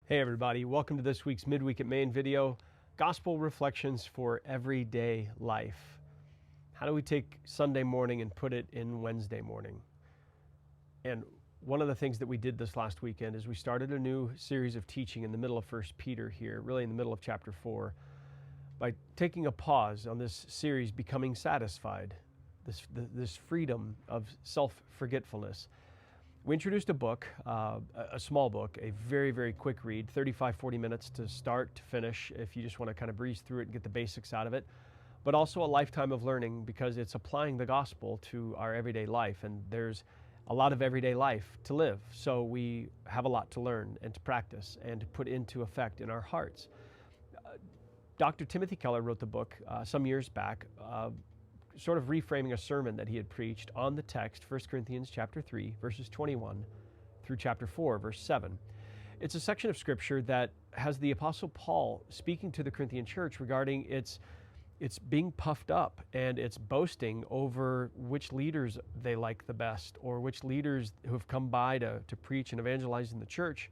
Hey everybody, welcome to this week's Midweek Main video, Gospel Reflections for Everyday Life. How do we take Sunday morning and put it in Wednesday morning? And one of the things that we did this last weekend is we started a new series of teaching in the middle of 1 Peter here, really in the middle of chapter 4, by taking a pause on this series, Becoming Satisfied, this freedom of self-forgetfulness. We introduced a book, a small book, a very, very quick read, 35-40 minutes to start to finish if you just want to kind of breeze through it and get the basics out of it, but also a lifetime of learning because it's applying the gospel to our everyday life, and there's a lot of everyday life to live, so we have a lot to learn and to practice and to put into effect in our hearts. Dr. Timothy Keller wrote the book some years back, sort of reframing a sermon that he had preached on the text, 1 Corinthians chapter 3, verses 21 through chapter 4, verse 7. It's a section of scripture that has the Apostle Paul speaking to the Corinthian church regarding its being puffed up and its boasting over which leaders they like the best, or which leaders who have come by to preach and evangelize in the church,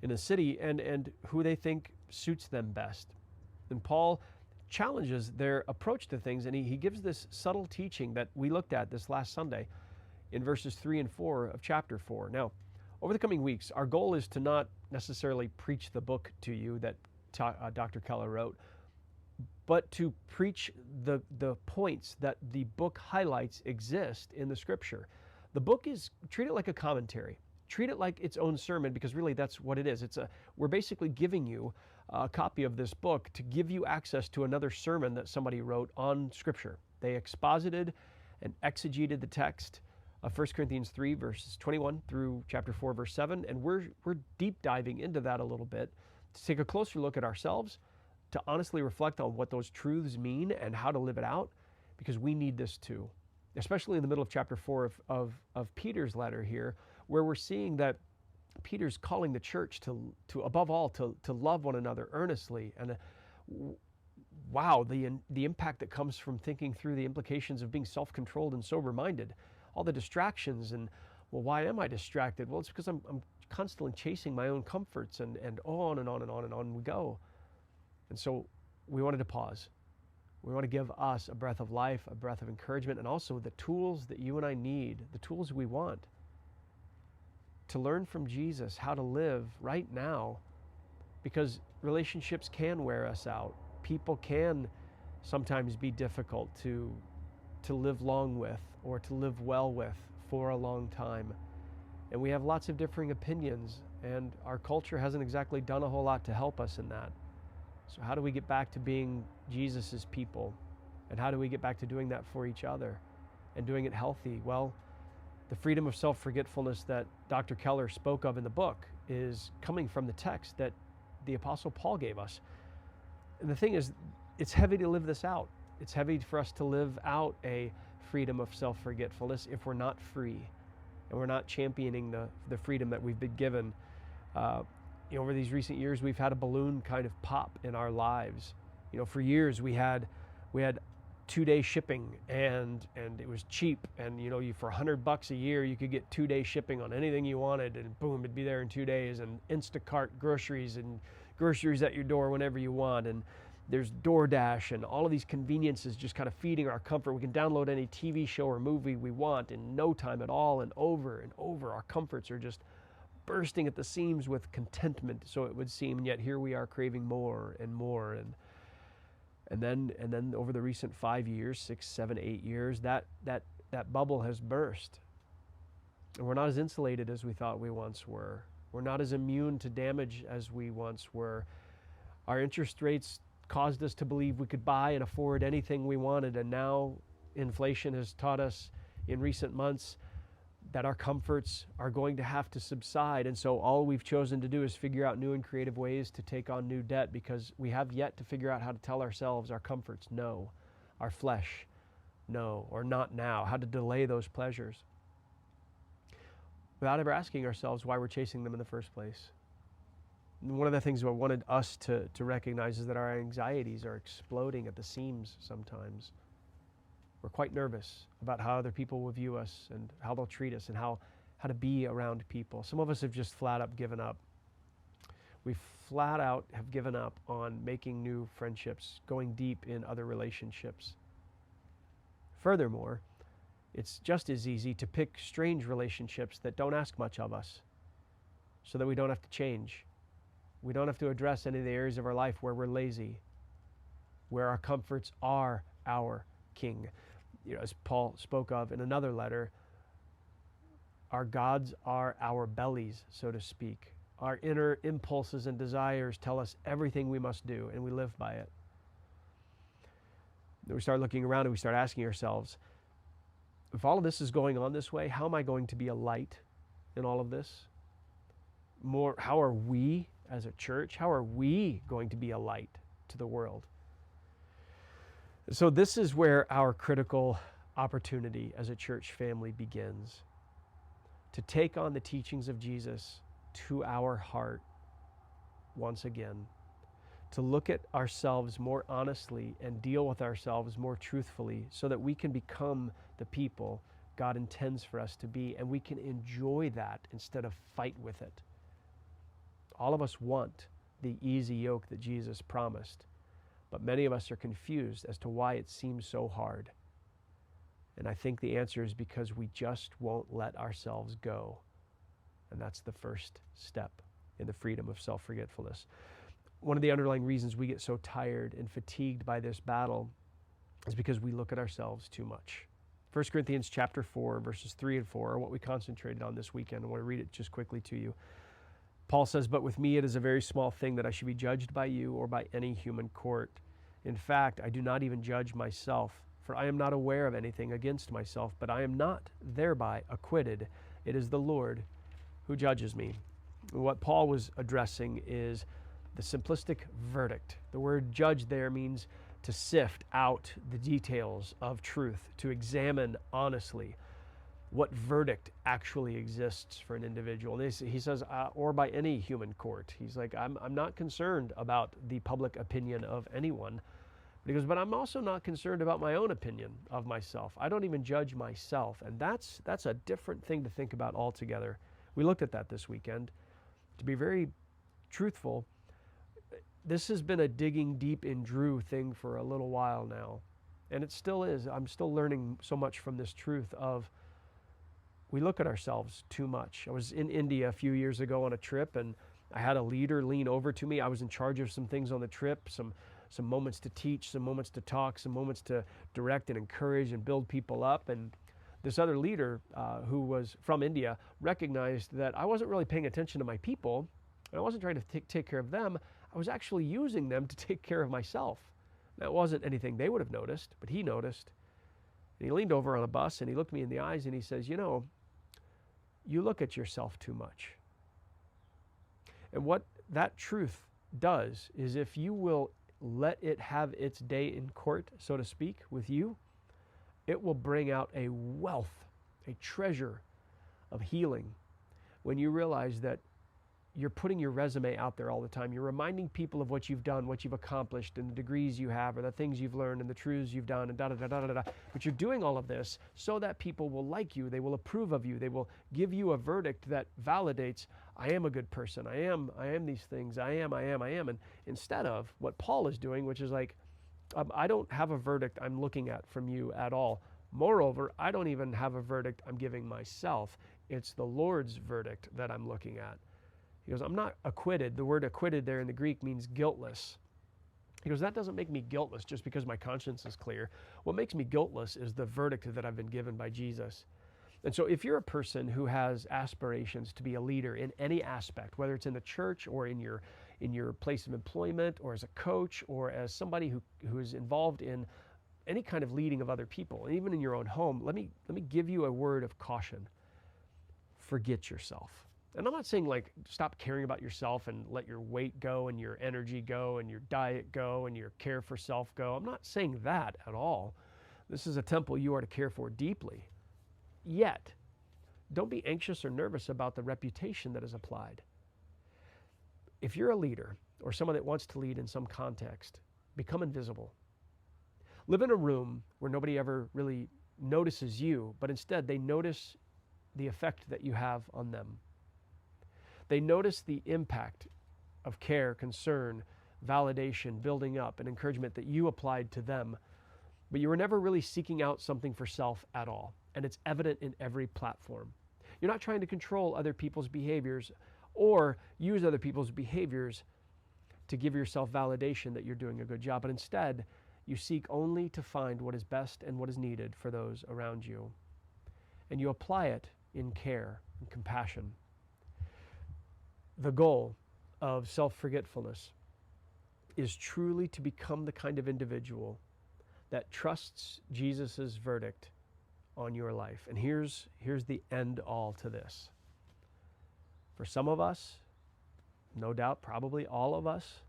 in the city, and who they think suits them best. And Paul challenges their approach to things, and he gives this subtle teaching that we looked at this last Sunday in verses 3 and 4 of chapter 4. Now, over the coming weeks, our goal is to not necessarily preach the book to you that Dr. Keller wrote, but to preach the points that the book highlights exist in the scripture. The book is, treat it like a commentary. Treat it like its own sermon, because really that's what it is. We're basically giving you a copy of this book to give you access to another sermon that somebody wrote on Scripture. They exposited and exegeted the text of 1 Corinthians 3, verses 21 through chapter 4, verse 7, and we're deep diving into that a little bit to take a closer look at ourselves, to honestly reflect on what those truths mean and how to live it out, because we need this too. Especially in the middle of chapter 4 of Peter's letter here, where we're seeing that Peter's calling the church to above all, to love one another earnestly. And wow, the impact that comes from thinking through the implications of being self-controlled and sober-minded. All the distractions, and well, why am I distracted? Well, it's because I'm constantly chasing my own comforts, and on and on and on and on we go. And so we wanted to pause. We want to give us a breath of life, a breath of encouragement, and also the tools that you and I need, the tools we want to learn from Jesus how to live right now, because relationships can wear us out. People can sometimes be difficult to live long with or to live well with for a long time. And we have lots of differing opinions, and our culture hasn't exactly done a whole lot to help us in that. So how do we get back to being Jesus's people? And how do we get back to doing that for each other and doing it healthy? Well, the freedom of self-forgetfulness that Dr. Keller spoke of in the book is coming from the text that the Apostle Paul gave us. And the thing is, it's heavy to live this out. It's heavy for us to live out a freedom of self-forgetfulness if we're not free and we're not championing the freedom that we've been given. Over these recent years, we've had a balloon kind of pop in our lives. For years we had 2-day shipping, and it was cheap, and for $100 a year you could get 2-day shipping on anything you wanted, and boom, it'd be there in 2 days, and Instacart groceries at your door whenever you want, and there's DoorDash and all of these conveniences just kind of feeding our comfort. We can download any TV show or movie we want in no time at all, and over our comforts are just bursting at the seams with contentment, so it would seem, and yet here we are craving more and more, and then over the recent 5 years, 6, 7, 8 years, that bubble has burst, and we're not as insulated as we thought we once were. We're not as immune to damage as we once were. Our interest rates caused us to believe we could buy and afford anything we wanted, and now inflation has taught us in recent months that our comforts are going to have to subside. And so all we've chosen to do is figure out new and creative ways to take on new debt, because we have yet to figure out how to tell ourselves our comforts no, our flesh no, or not now, how to delay those pleasures without ever asking ourselves why we're chasing them in the first place. And one of the things I wanted us to recognize is that our anxieties are exploding at the seams sometimes. We're quite nervous about how other people will view us and how they'll treat us and how to be around people. Some of us have just flat up given up. We flat out have given up on making new friendships, going deep in other relationships. Furthermore, it's just as easy to pick strange relationships that don't ask much of us so that we don't have to change. We don't have to address any of the areas of our life where we're lazy, where our comforts are our king. As Paul spoke of in another letter, our gods are our bellies, so to speak. Our inner impulses and desires tell us everything we must do, and we live by it. Then we start looking around and we start asking ourselves, if all of this is going on this way, how am I going to be a light in all of this? How are we as a church, how are we going to be a light to the world? So this is where our critical opportunity as a church family begins. To take on the teachings of Jesus to our heart once again. To look at ourselves more honestly and deal with ourselves more truthfully so that we can become the people God intends for us to be, and we can enjoy that instead of fight with it. All of us want the easy yoke that Jesus promised, but many of us are confused as to why it seems so hard. And I think the answer is because we just won't let ourselves go. And that's the first step in the freedom of self-forgetfulness. One of the underlying reasons we get so tired and fatigued by this battle is because we look at ourselves too much. 1 Corinthians chapter 4, verses 3 and 4 are what we concentrated on this weekend. I want to read it just quickly to you. Paul says, "But with me it is a very small thing that I should be judged by you or by any human court. In fact, I do not even judge myself, for I am not aware of anything against myself, but I am not thereby acquitted. It is the Lord who judges me." What Paul was addressing is the simplistic verdict. The word judge there means to sift out the details of truth, to examine honestly what verdict actually exists for an individual. And he says, or by any human court. He's like, I'm not concerned about the public opinion of anyone. But he goes, but I'm also not concerned about my own opinion of myself. I don't even judge myself. And that's a different thing to think about altogether. We looked at that this weekend. To be very truthful, this has been a digging deep in Drew thing for a little while now. And it still is. I'm still learning so much from this truth of we look at ourselves too much. I was in India a few years ago on a trip, and I had a leader lean over to me. I was in charge of some things on the trip, some moments to teach, some moments to talk, some moments to direct and encourage and build people up. And this other leader who was from India recognized that I wasn't really paying attention to my people, and I wasn't trying to take care of them. I was actually using them to take care of myself. That wasn't anything they would have noticed, but he noticed. And he leaned over on a bus and he looked me in the eyes and he says, you look at yourself too much. And what that truth does is if you will let it have its day in court, so to speak, with you, it will bring out a wealth, a treasure of healing when you realize that you're putting your resume out there all the time. You're reminding people of what you've done, what you've accomplished, and the degrees you have, or the things you've learned, and the truths you've done, and da-da-da-da-da-da. But you're doing all of this so that people will like you. They will approve of you. They will give you a verdict that validates, I am a good person. I am these things. I am. And instead of what Paul is doing, which is like, I don't have a verdict I'm looking at from you at all. Moreover, I don't even have a verdict I'm giving myself. It's the Lord's verdict that I'm looking at. He goes, I'm not acquitted. The word acquitted there in the Greek means guiltless. He goes, that doesn't make me guiltless just because my conscience is clear. What makes me guiltless is the verdict that I've been given by Jesus. And so if you're a person who has aspirations to be a leader in any aspect, whether it's in the church or in your place of employment or as a coach or as somebody who is involved in any kind of leading of other people, and even in your own home, let me give you a word of caution. Forget yourself. And I'm not saying like stop caring about yourself and let your weight go and your energy go and your diet go and your care for self go. I'm not saying that at all. This is a temple you are to care for deeply. Yet, don't be anxious or nervous about the reputation that is applied. If you're a leader or someone that wants to lead in some context, become invisible. Live in a room where nobody ever really notices you, but instead they notice the effect that you have on them. They notice the impact of care, concern, validation, building up, and encouragement that you applied to them. But you were never really seeking out something for self at all. And it's evident in every platform. You're not trying to control other people's behaviors or use other people's behaviors to give yourself validation that you're doing a good job, but instead, you seek only to find what is best and what is needed for those around you. And you apply it in care and compassion. The goal of self-forgetfulness is truly to become the kind of individual that trusts Jesus' verdict on your life. And here's the end all to this. For some of us, no doubt, probably all of us,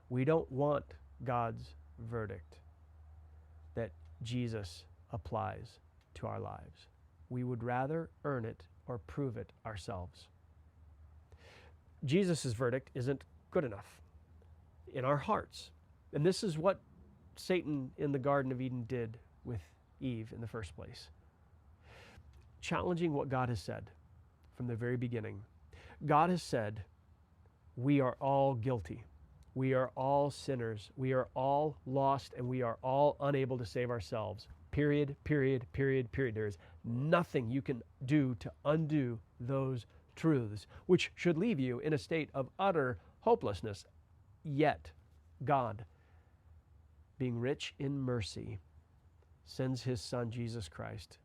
we don't want God's verdict that Jesus applies to our lives. We would rather earn it or prove it ourselves. Jesus' verdict isn't good enough in our hearts. And this is what Satan in the Garden of Eden did with Eve in the first place. Challenging what God has said from the very beginning. God has said, we are all guilty. We are all sinners. We are all lost, and we are all unable to save ourselves. Period, period, period, period. There is nothing you can do to undo those truths, which should leave you in a state of utter hopelessness. Yet, God, being rich in mercy, sends his Son, Jesus Christ,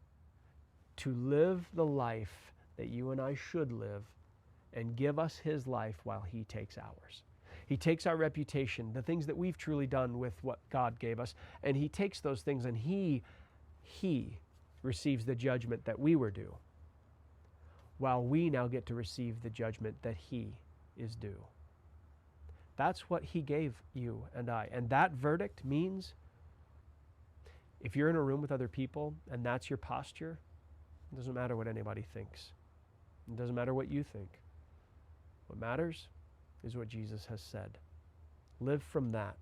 to live the life that you and I should live and give us his life while he takes ours. He takes our reputation, the things that we've truly done with what God gave us, and he takes those things and he receives the judgment that we were due, while we now get to receive the judgment that he is due. That's what he gave you and I. And that verdict means if you're in a room with other people and that's your posture, it doesn't matter what anybody thinks. It doesn't matter what you think. What matters is what Jesus has said. Live from that.